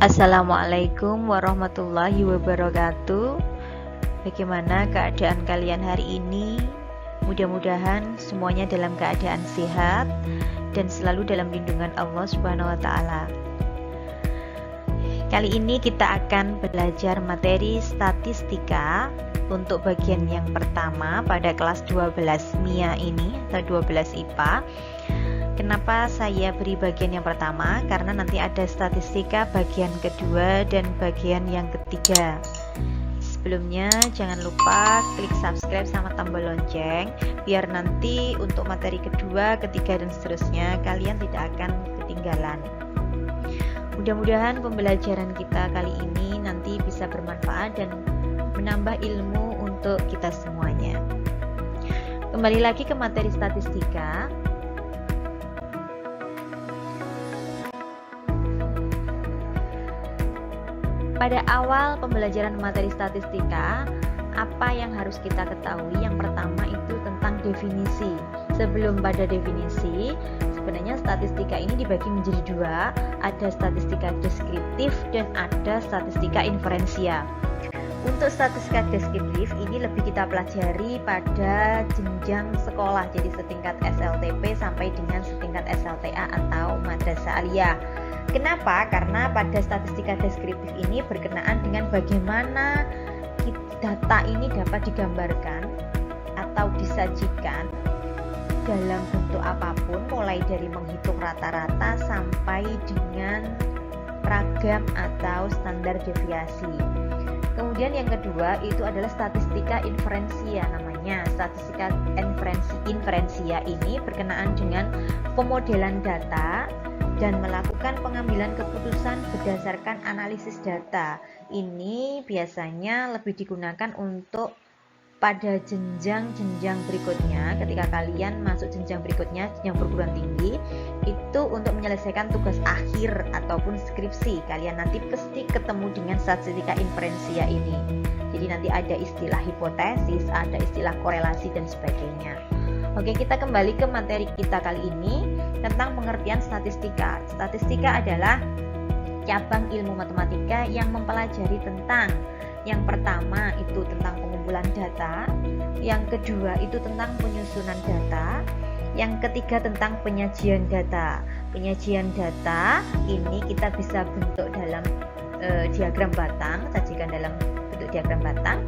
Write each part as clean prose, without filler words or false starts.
Assalamualaikum warahmatullahi wabarakatuh. Bagaimana keadaan kalian hari ini? Mudah-mudahan semuanya dalam keadaan sehat dan selalu dalam lindungan Allah Subhanahu wa taala. Kali ini kita akan belajar materi statistika untuk bagian yang pertama pada kelas 12 MIA ini atau 12 IPA. Kenapa saya beri bagian yang pertama? Karena nanti ada statistika bagian kedua dan bagian yang ketiga. Sebelumnya jangan lupa klik subscribe sama tombol lonceng biar nanti untuk materi kedua, ketiga dan seterusnya kalian tidak akan ketinggalan. Mudah-mudahan pembelajaran kita kali ini nanti bisa bermanfaat dan menambah ilmu untuk kita semuanya. Kembali lagi ke materi statistika. Pada awal pembelajaran materi statistika, apa yang harus kita ketahui? Yang pertama itu tentang definisi. Sebelum pada definisi, sebenarnya statistika ini dibagi menjadi dua, ada statistika deskriptif dan ada statistika inferensia. Untuk statistika deskriptif ini lebih kita pelajari pada jenjang sekolah, jadi setingkat SLTP sampai dengan setingkat SLTA atau madrasah aliyah. Kenapa? Karena pada statistika deskriptif ini berkenaan dengan bagaimana data ini dapat digambarkan atau disajikan dalam bentuk apapun, mulai dari menghitung rata-rata sampai dengan ragam atau standar deviasi. Kemudian yang kedua itu adalah statistika inferensia namanya. Statistika inferensia ini berkenaan dengan pemodelan data dan melakukan pengambilan keputusan berdasarkan analisis data. Ini biasanya lebih digunakan untuk pada jenjang-jenjang berikutnya. Ketika kalian masuk jenjang berikutnya, jenjang perguruan tinggi, itu untuk menyelesaikan tugas akhir ataupun skripsi, kalian nanti pasti ketemu dengan statistika inferensia ini. Jadi nanti ada istilah hipotesis, ada istilah korelasi dan sebagainya. Oke, kita kembali ke materi kita kali ini tentang pengertian statistika. Statistika adalah cabang ilmu matematika yang mempelajari tentang yang pertama itu tentang pengumpulan data, yang kedua itu tentang penyusunan data, yang ketiga tentang penyajian data. Penyajian data ini kita bisa bentuk dalam diagram batang, sajikan dalam bentuk diagram batang.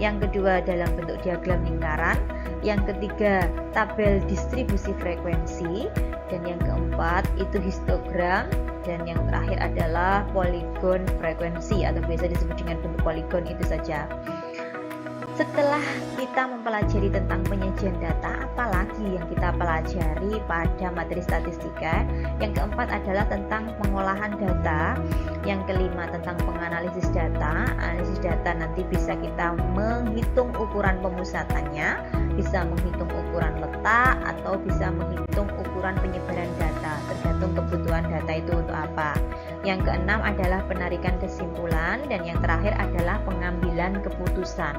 Yang kedua dalam bentuk diagram lingkaran, yang ketiga tabel distribusi frekuensi, dan yang keempat itu histogram, dan yang terakhir adalah poligon frekuensi atau biasa disebut dengan bentuk poligon itu saja. Setelah kita mempelajari tentang penyajian data, apalagi yang kita pelajari pada materi statistika? Yang keempat adalah tentang pengolahan data. Yang kelima tentang penganalisis data. Analisis data nanti bisa kita menghitung ukuran pemusatannya, bisa menghitung ukuran letak, atau bisa menghitung ukuran penyebaran data, tergantung kebutuhan data itu untuk apa. Yang keenam adalah penarikan kesimpulan, dan yang terakhir adalah pengambilan keputusan.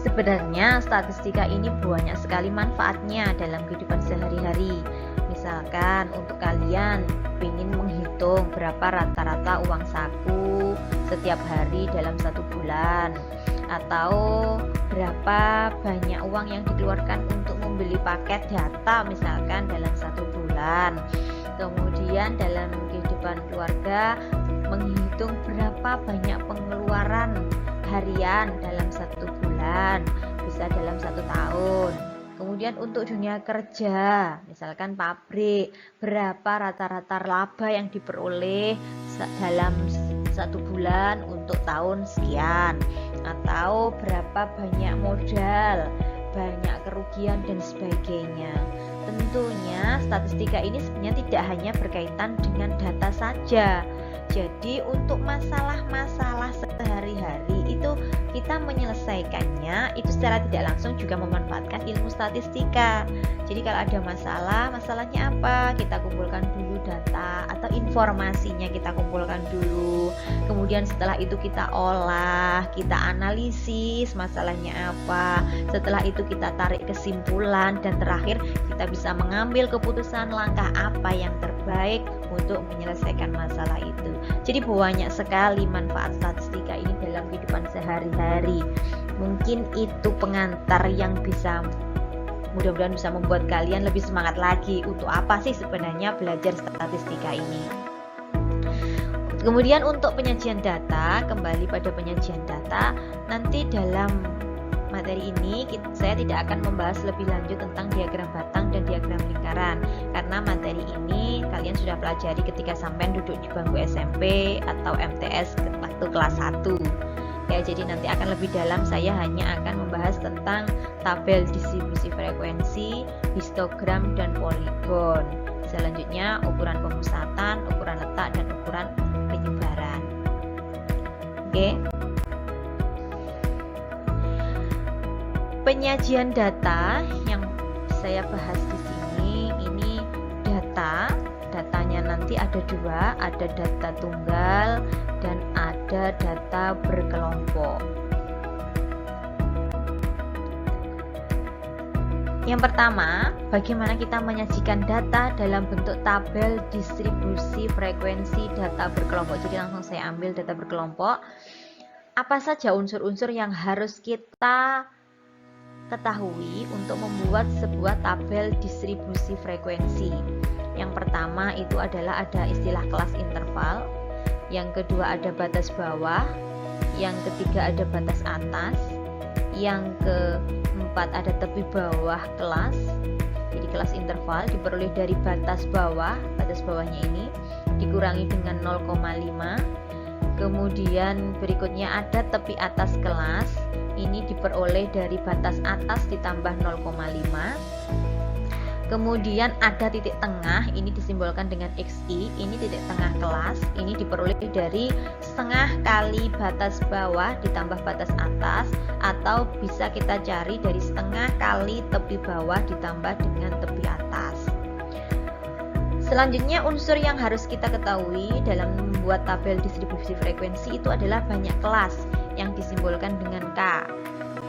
Sebenarnya statistika ini banyak sekali manfaatnya dalam kehidupan sehari-hari. Misalkan untuk kalian ingin menghitung berapa rata-rata uang saku setiap hari dalam satu bulan, atau berapa banyak uang yang dikeluarkan untuk membeli paket data misalkan dalam satu bulan. Kemudian dalam kehidupan keluarga menghitung berapa banyak pengeluaran harian dalam satu bulan, bisa dalam satu tahun. Kemudian untuk dunia kerja, misalkan pabrik, berapa rata-rata laba yang diperoleh dalam satu bulan untuk tahun sekian, atau berapa banyak modal, banyak kerugian dan sebagainya. Tentunya statistika ini sebenarnya tidak hanya berkaitan dengan data saja. Jadi untuk masalah-masalah sehari-hari itu kita menyelesaikannya itu secara tidak langsung juga memanfaatkan ilmu statistika. Jadi kalau ada masalah, masalahnya apa? Kita kumpulkan dulu data atau informasinya kita kumpulkan dulu. Kemudian setelah itu kita olah, kita analisis masalahnya apa. Setelah itu kita tarik kesimpulan dan terakhir kita bisa mengambil keputusan langkah apa yang terbaik terbaik untuk menyelesaikan masalah itu. Jadi banyak sekali manfaat statistika ini dalam kehidupan sehari-hari. Mungkin itu pengantar yang bisa, mudah-mudahan bisa membuat kalian lebih semangat lagi untuk apa sih sebenarnya belajar statistika ini. Kemudian untuk penyajian data, kembali pada penyajian data, nanti dalam materi ini saya tidak akan membahas lebih lanjut tentang diagram batang dan diagram lingkaran, karena materi ini kalian sudah pelajari ketika sampai duduk di bangku SMP atau MTS waktu kelas 1 ya. Jadi nanti akan lebih dalam, saya hanya akan membahas tentang tabel distribusi frekuensi, histogram, dan poligon. Selanjutnya ukuran pemusatan, ukuran letak, dan ukuran penyebaran. Oke. Penyajian data yang saya bahas di sini, ini datanya nanti ada dua, ada data tunggal dan ada data berkelompok. Yang pertama, bagaimana kita menyajikan data dalam bentuk tabel distribusi frekuensi data berkelompok. Jadi langsung saya ambil data berkelompok. Apa saja unsur-unsur yang harus kita ketahui untuk membuat sebuah tabel distribusi frekuensi? Yang pertama itu adalah ada istilah kelas interval, yang kedua ada batas bawah, yang ketiga ada batas atas, yang keempat ada tepi bawah kelas. Jadi kelas interval diperoleh dari batas bawahnya ini dikurangi dengan 0,5. Kemudian berikutnya ada tepi atas kelas, ini diperoleh dari batas atas ditambah 0,5. Kemudian ada titik tengah, ini disimbolkan dengan XI, ini titik tengah kelas, ini diperoleh dari setengah kali batas bawah ditambah batas atas, atau bisa kita cari dari setengah kali tepi bawah ditambah dengan tepi atas. Selanjutnya unsur yang harus kita ketahui dalam membuat tabel distribusi frekuensi itu adalah banyak kelas yang disimbolkan dengan K.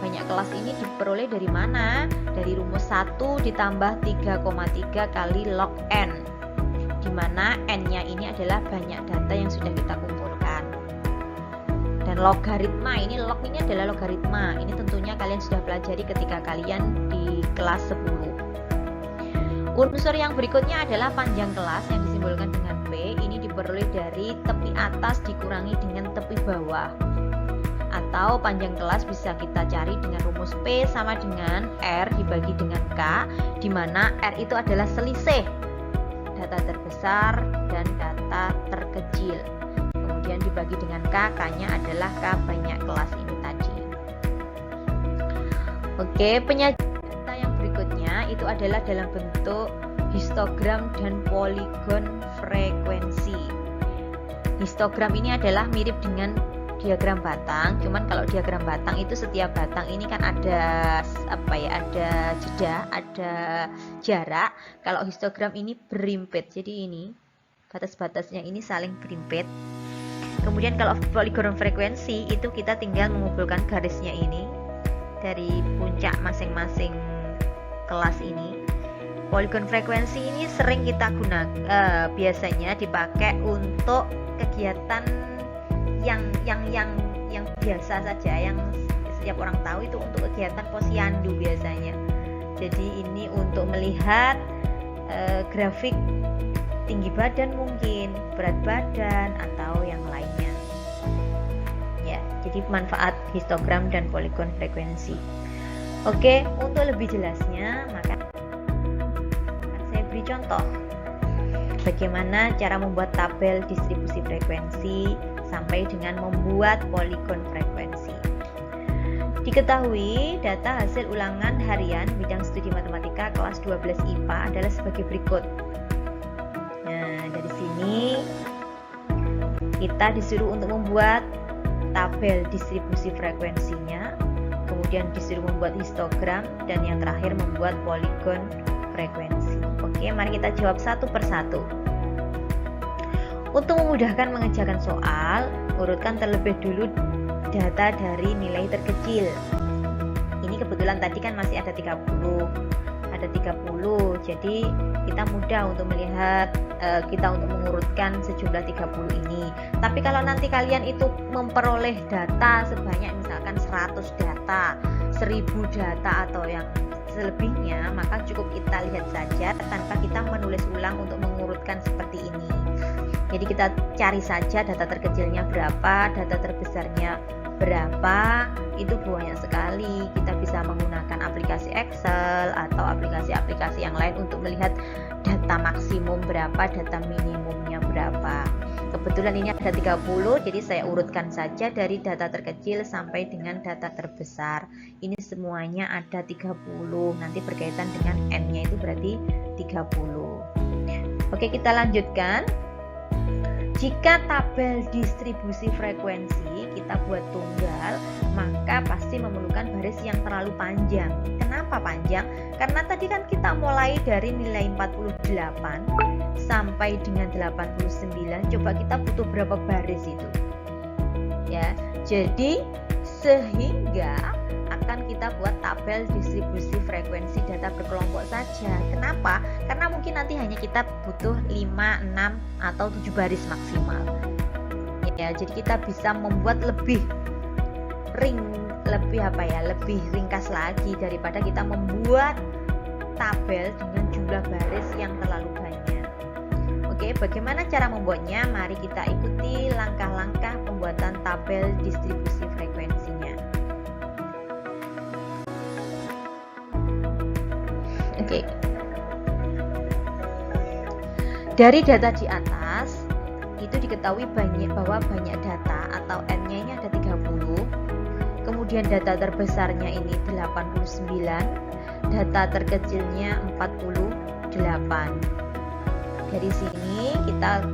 Banyak kelas ini diperoleh dari mana? Dari rumus 1 ditambah 3,3 kali log N, di mana N-nya ini adalah banyak data yang sudah kita kumpulkan. Dan logaritma, ini log ini adalah logaritma. Ini tentunya kalian sudah pelajari ketika kalian di kelas 10. Unsur yang berikutnya adalah panjang kelas yang disimbolkan dengan P. Ini diperoleh dari tepi atas dikurangi dengan tepi bawah. Atau panjang kelas bisa kita cari dengan rumus P sama dengan R dibagi dengan K, di mana R itu adalah selisih data terbesar dan data terkecil. Kemudian dibagi dengan K, K-nya adalah K banyak kelas ini tadi. Oke, penyajian data yang berikutnya itu adalah dalam bentuk histogram dan poligon frekuensi. Histogram ini adalah mirip dengan diagram batang, cuman kalau diagram batang itu setiap batang ini kan ada ada jeda, ada jarak. Kalau histogram ini berimpit, jadi ini batas-batasnya ini saling berimpit. Kemudian kalau poligon frekuensi itu kita tinggal mengumpulkan garisnya ini dari puncak masing-masing kelas ini. Poligon frekuensi ini sering kita gunakan, biasanya dipakai untuk kegiatan yang biasa saja, yang setiap orang tahu, itu untuk kegiatan posyandu biasanya. Jadi ini untuk melihat grafik tinggi badan, mungkin berat badan atau yang lainnya ya. Jadi manfaat histogram dan poligon frekuensi. Oke, untuk lebih jelasnya maka saya beri contoh bagaimana cara membuat tabel distribusi frekuensi sampai dengan membuat poligon frekuensi. Diketahui data hasil ulangan harian bidang studi matematika kelas 12 IPA adalah sebagai berikut. Nah, dari sini kita disuruh untuk membuat tabel distribusi frekuensinya, kemudian disuruh membuat histogram, dan yang terakhir membuat poligon frekuensi. Oke, mari kita jawab satu persatu. Untuk memudahkan mengerjakan soal, urutkan terlebih dulu data dari nilai terkecil. Ini kebetulan tadi kan masih ada 30, ada ada 30. Jadi kita mudah untuk melihat, kita untuk mengurutkan sejumlah 30 ini. Tapi kalau nanti kalian itu memperoleh data sebanyak misalkan 100 data, 1000 data atau yang selebihnya, maka cukup kita lihat saja tanpa kita menulis ulang untuk mengurutkan seperti ini. Jadi kita cari saja data terkecilnya berapa, data terbesarnya berapa, itu banyak sekali. Kita bisa menggunakan aplikasi Excel atau aplikasi-aplikasi yang lain untuk melihat data maksimum berapa, data minimumnya berapa. Kebetulan ini ada 30, jadi saya urutkan saja dari data terkecil sampai dengan data terbesar. Ini semuanya ada 30, nanti berkaitan dengan N-nya itu berarti 30. Oke, kita lanjutkan. Jika tabel distribusi frekuensi kita buat tunggal, maka pasti memerlukan baris yang terlalu panjang. Kenapa panjang? Karena tadi kan kita mulai dari nilai 48 sampai dengan 89. Coba kita butuh berapa baris itu? Ya, jadi sehingga akan kita buat tabel distribusi frekuensi data berkelompok saja. Kenapa? Karena mungkin nanti hanya kita butuh 5, 6 atau 7 baris maksimal. Ya, jadi kita bisa membuat lebih ringkas lagi daripada kita membuat tabel dengan jumlah baris yang terlalu banyak. Oke, bagaimana cara membuatnya? Mari kita ikuti langkah-langkah pembuatan tabel distribusi frekuensinya. Oke. Dari data di atas itu diketahui bahwa banyak data atau N-nya ini ada 30. Kemudian data terbesarnya ini 89, data terkecilnya 48. Dari sini kita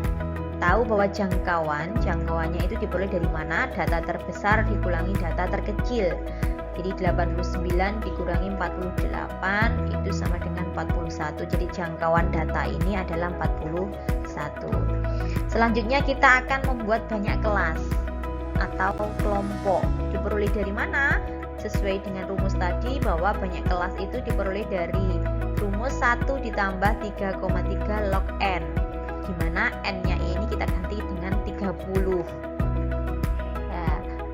tahu bahwa jangkauannya itu diperoleh dari mana? Data terbesar dikurangi data terkecil. Jadi 89 dikurangi 48 itu sama dengan 41. Jadi jangkauan data ini adalah 41. Selanjutnya kita akan membuat banyak kelas atau kelompok. Diperoleh dari mana? Sesuai dengan rumus tadi bahwa banyak kelas itu diperoleh dari rumus 1 ditambah 3,3 log N, di mana N-nya ini kita ganti dengan 30.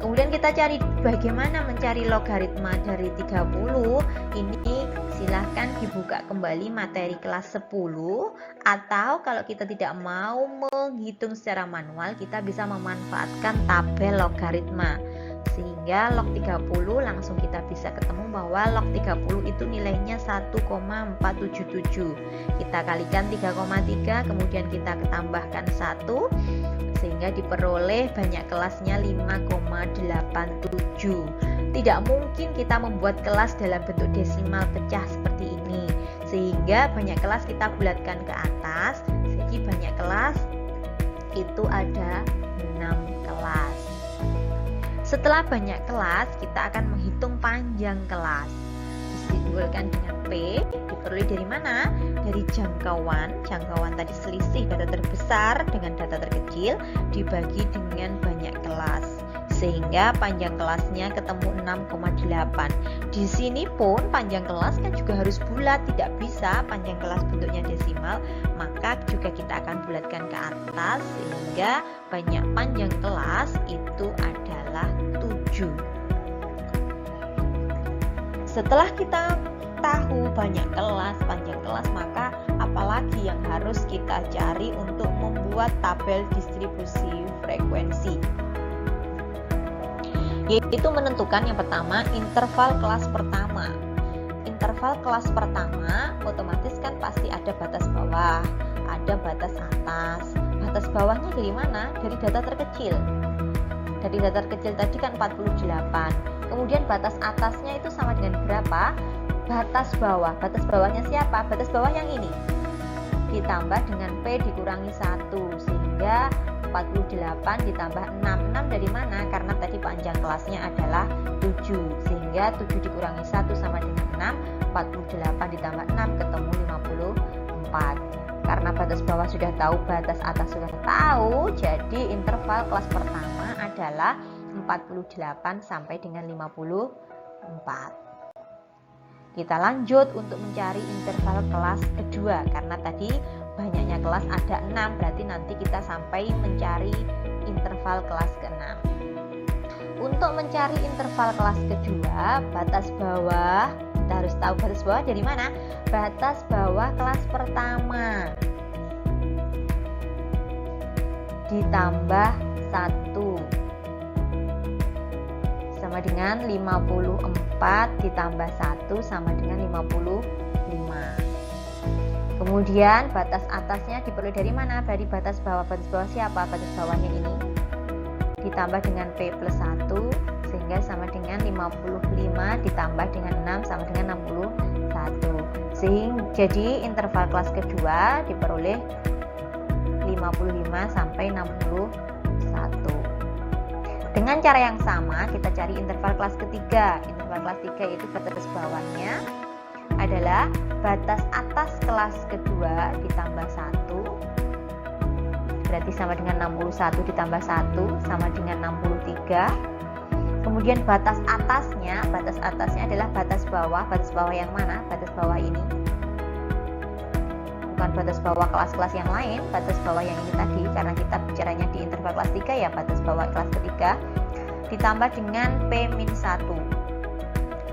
Kemudian kita cari bagaimana mencari logaritma dari 30. Ini silahkan dibuka kembali materi kelas 10, atau kalau kita tidak mau menghitung secara manual, kita bisa memanfaatkan tabel logaritma. Sehingga log 30 langsung kita bisa ketemu bahwa log 30 itu nilainya 1,477. Kita kalikan 3,3, kemudian kita tambahkan 1, sehingga diperoleh banyak kelasnya 5,87. Tidak mungkin kita membuat kelas dalam bentuk desimal pecah seperti ini, sehingga banyak kelas kita bulatkan ke atas. Jadi banyak kelas itu ada 6 kelas. Setelah banyak kelas, kita akan menghitung panjang kelas. Disimbolkan dengan P. Diperoleh dari mana? Dari jangkauan tadi selisih data terbesar dengan data terkecil dibagi dengan banyak kelas, sehingga panjang kelasnya ketemu 6,8. Di sini pun panjang kelas kan juga harus bulat, tidak bisa panjang kelas bentuknya desimal, maka juga kita akan bulatkan ke atas sehingga banyak panjang kelas itu adalah 7. Setelah kita tahu banyak kelas, panjang kelas, maka apalagi yang harus kita cari untuk membuat tabel distribusi frekuensi? Yaitu menentukan yang pertama interval kelas pertama. Interval kelas pertama otomatis kan pasti ada batas bawah, ada batas atas. Batas bawahnya dari mana? Dari data terkecil. Dari data terkecil tadi kan 48. Kemudian batas atasnya itu sama dengan berapa? Batas bawah. Batas bawahnya siapa? Batas bawah yang ini. Ditambah dengan P dikurangi 1, sehingga 48 ditambah 6. 6 dari mana? Karena tadi panjang kelasnya adalah 7, sehingga 7 dikurangi 1 sama dengan 6. 48 ditambah 6 ketemu 54. Karena batas bawah sudah tahu, batas atas sudah tahu, jadi interval kelas pertama adalah 48 sampai dengan 54. Kita lanjut untuk mencari interval kelas kedua, karena tadi banyaknya kelas ada 6, berarti nanti kita sampai mencari interval kelas ke-6. Untuk mencari interval kelas kedua, batas bawah, kita harus tahu batas bawah dari mana? Batas bawah kelas pertama ditambah 1 sama dengan 54 ditambah 1 sama dengan 55. Kemudian batas atasnya diperoleh dari mana? Dari batas bawah. Batas bawah siapa? Batas bawahnya ini ditambah dengan P plus 1 sehingga sama dengan 55 ditambah dengan 6 sama dengan 61. Jadi interval kelas kedua diperoleh 55 sampai 61. Dengan cara yang sama kita cari interval kelas ketiga. Interval kelas 3 yaitu batas bawahnya adalah batas atas kelas kedua ditambah 1, berarti sama dengan 61 ditambah 1 sama dengan 63. Kemudian batas atasnya adalah batas bawah. Batas bawah yang mana? Batas bawah ini, bukan batas bawah kelas-kelas yang lain, batas bawah yang ini tadi, karena kita bicaranya di interval kelas 3 ya, batas bawah kelas ketiga ditambah dengan P-1.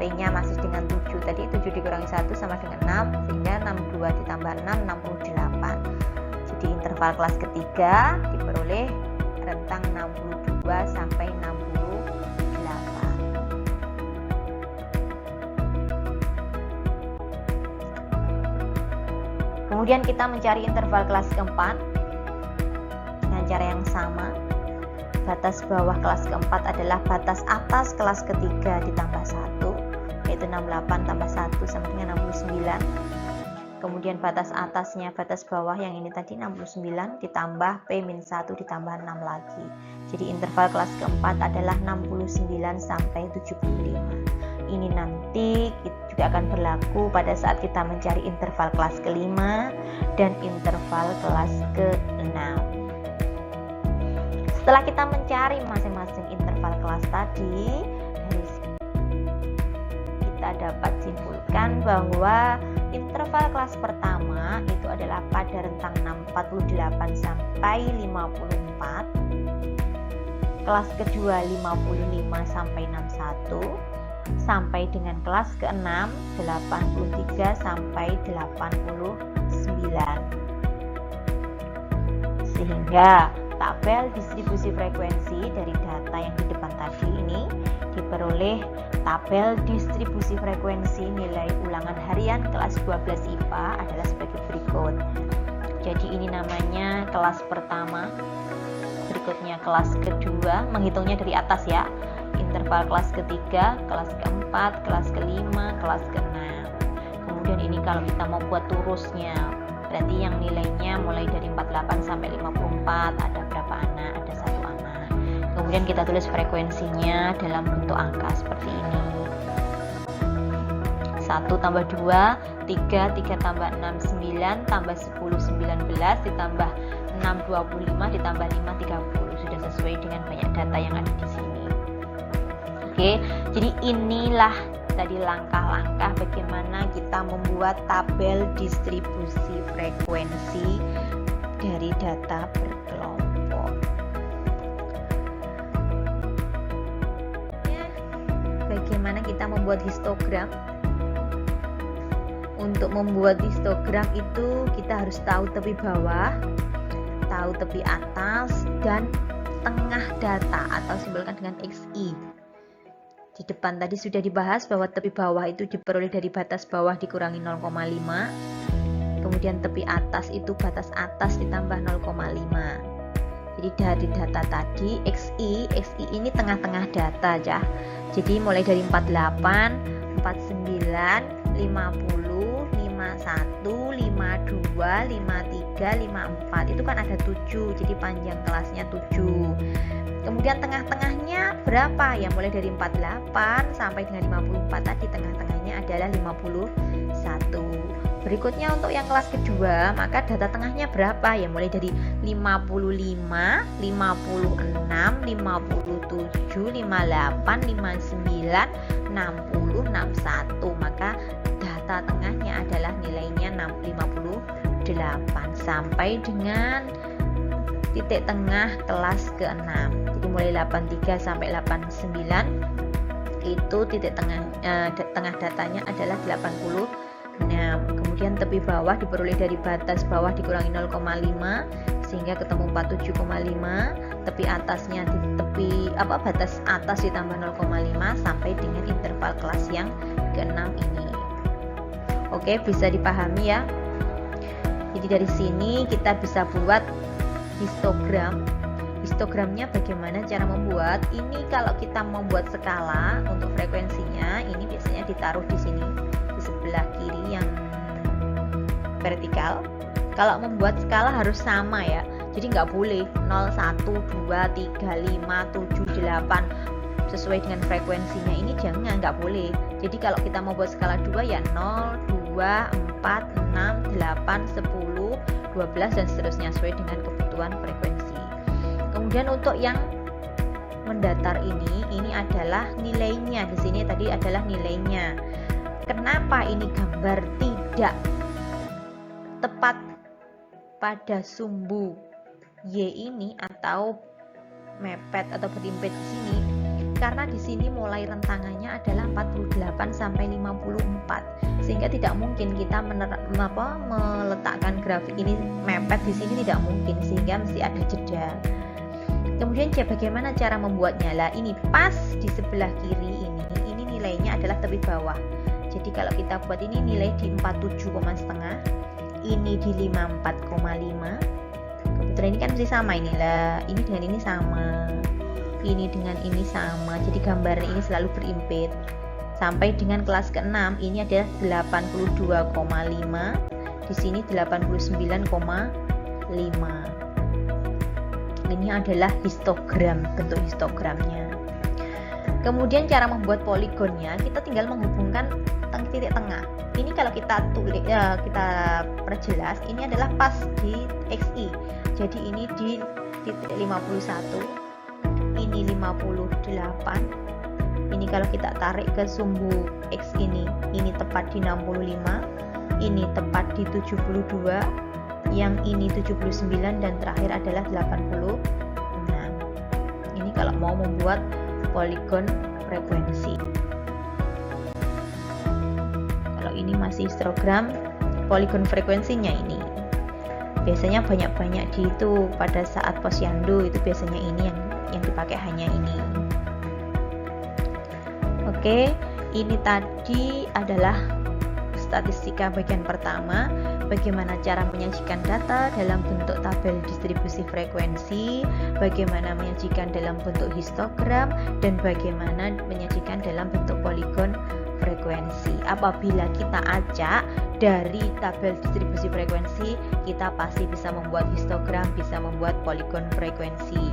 P-nya masih dengan 7, tadi 7 dikurangi 1 sama dengan 6, sehingga 62 ditambah 6, 68. Jadi interval kelas ketiga diperoleh rentang 62 sampai 68. Kemudian kita mencari interval kelas keempat dengan cara yang sama. Batas bawah kelas keempat adalah batas atas kelas ketiga ditambah 1, yaitu 68 tambah 1 sama dengan 69. Kemudian batas atasnya, batas bawah yang ini tadi 69 ditambah P-1 ditambah 6 lagi. Jadi interval kelas keempat adalah 69 sampai 75. Ini nanti juga akan berlaku pada saat kita mencari interval kelas kelima dan interval kelas ke-6. Setelah kita mencari masing-masing interval kelas tadi, dari kita dapat simpulkan bahwa interval kelas pertama itu adalah pada rentang 48 sampai 54, kelas kedua 55 sampai 61, sampai dengan kelas ke-6 83 sampai 89. Sehingga tabel distribusi frekuensi dari data yang di depan tadi ini diperoleh tabel distribusi frekuensi nilai ulangan harian kelas 12 IPA adalah sebagai berikut. Jadi ini namanya kelas pertama, berikutnya kelas kedua, menghitungnya dari atas ya, interval kelas ketiga, kelas keempat, kelas kelima, kelas keenam. Kemudian ini kalau kita mau buat turusnya, berarti yang nilainya mulai dari 48 sampai 54, ada berapa anak? Ada 1 anak. Kemudian kita tulis frekuensinya dalam bentuk angka seperti ini. 1 tambah 2, 3, 3 tambah 6, 9, tambah 10, 19, ditambah 6, 25, ditambah 5, 30. Sudah sesuai dengan banyak data yang ada di sini. Oke, jadi inilah tadi langkah-langkah bagaimana kita membuat tabel distribusi frekuensi dari data berkelompok. Bagaimana kita membuat histogram? Untuk membuat histogram itu kita harus tahu tepi bawah, tahu tepi atas, dan tengah data atau simbolkan dengan XI. Di depan tadi sudah dibahas bahwa tepi bawah itu diperoleh dari batas bawah dikurangi 0,5. Kemudian tepi atas itu batas atas ditambah 0,5. Jadi dari data tadi XI ini tengah-tengah data ya. Jadi mulai dari 48, 49, 50, 51, 52, 53, 54. Itu kan ada 7. Jadi panjang kelasnya 7. Kemudian tengah-tengahnya berapa? Ya mulai dari 48 sampai dengan 54 tadi, tengah-tengahnya adalah 51. Berikutnya untuk yang kelas kedua, maka data tengahnya berapa? Ya mulai dari 55, 56, 57, 58, 59, 60, 61. Maka rata tengahnya adalah nilainya 58 sampai dengan titik tengah kelas ke-6. Jadi mulai 83 sampai 89 itu titik tengah datanya adalah 86. Kemudian tepi bawah diperoleh dari batas bawah dikurangi 0,5 sehingga ketemu 47,5. Tepi atasnya di batas atas ditambah 0,5 sampai dengan interval kelas yang ke-6 ini. Oke, bisa dipahami ya. Jadi dari sini kita bisa buat histogram. Histogramnya bagaimana cara membuat? Ini kalau kita membuat skala untuk frekuensinya, ini biasanya ditaruh di sini di sebelah kiri yang vertikal. Kalau membuat skala harus sama ya. Jadi nggak boleh 0, 1, 2, 3, 5, 7, 8 sesuai dengan frekuensinya, ini jangan, nggak boleh. Jadi kalau kita mau buat skala 2 ya 0, 2, 4, 6, 8, 10, 12 dan seterusnya sesuai dengan kebutuhan frekuensi. Kemudian untuk yang mendatar ini adalah nilainya. Di sini tadi adalah nilainya. Kenapa ini gambar tidak tepat pada sumbu Y ini atau mepet atau berimpit di sini? Karena di sini mulai rentangannya adalah 48 sampai 54. Sehingga tidak mungkin kita meletakkan grafik ini mepet di sini, tidak mungkin, sehingga mesti ada jeda. Kemudian bagaimana cara membuatnya? Lah ini pas di sebelah kiri ini nilainya adalah tepi bawah. Jadi kalau kita buat ini nilai di 47,5, ini di 54,5. Kebetulan ini kan mesti sama ini lah. Ini dengan ini sama. Ini dengan ini sama. Jadi gambaran ini selalu berimpit. Sampai dengan kelas ke-6 ini adalah 82,5. Di sini 89,5. Ini adalah histogram, bentuk histogramnya. Kemudian cara membuat poligonnya, kita tinggal menghubungkan titik tengah. Ini kalau kita tulis kita perjelas, ini adalah pas di XI. Jadi ini di titik 51, ini 58. Ini kalau kita tarik ke sumbu X ini tepat di 65, ini tepat di 72, yang ini 79 dan terakhir adalah 86. Ini kalau mau membuat poligon frekuensi. Kalau ini masih histogram, poligon frekuensinya ini. Biasanya banyak-banyak di itu pada saat posyandu itu biasanya ini yang dipakai hanya ini. Oke, ini tadi adalah statistika bagian pertama, bagaimana cara menyajikan data dalam bentuk tabel distribusi frekuensi, bagaimana menyajikan dalam bentuk histogram, dan bagaimana menyajikan dalam bentuk poligon frekuensi. Apabila kita acak dari tabel distribusi frekuensi, kita pasti bisa membuat histogram, bisa membuat poligon frekuensi.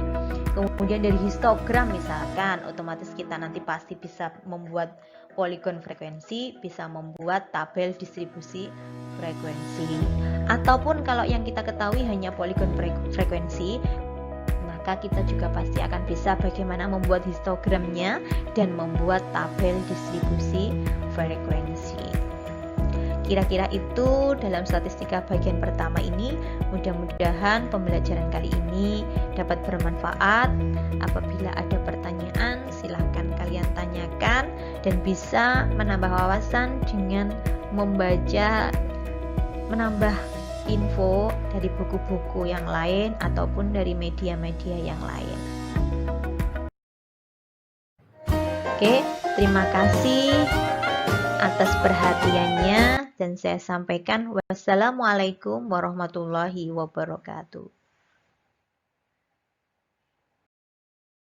Kemudian dari histogram misalkan, otomatis kita nanti pasti bisa membuat poligon frekuensi, bisa membuat tabel distribusi frekuensi. Ataupun kalau yang kita ketahui hanya poligon frekuensi, maka kita juga pasti akan bisa bagaimana membuat histogramnya dan membuat tabel distribusi frekuensi. Kira-kira itu dalam statistika bagian pertama ini. Mudah-mudahan pembelajaran kali ini dapat bermanfaat. Apabila ada pertanyaan, silahkan kalian tanyakan dan bisa menambah wawasan dengan membaca, menambah info dari buku-buku yang lain ataupun dari media-media yang lain. Oke, terima kasih atas perhatiannya dan saya sampaikan wassalamualaikum warahmatullahi wabarakatuh.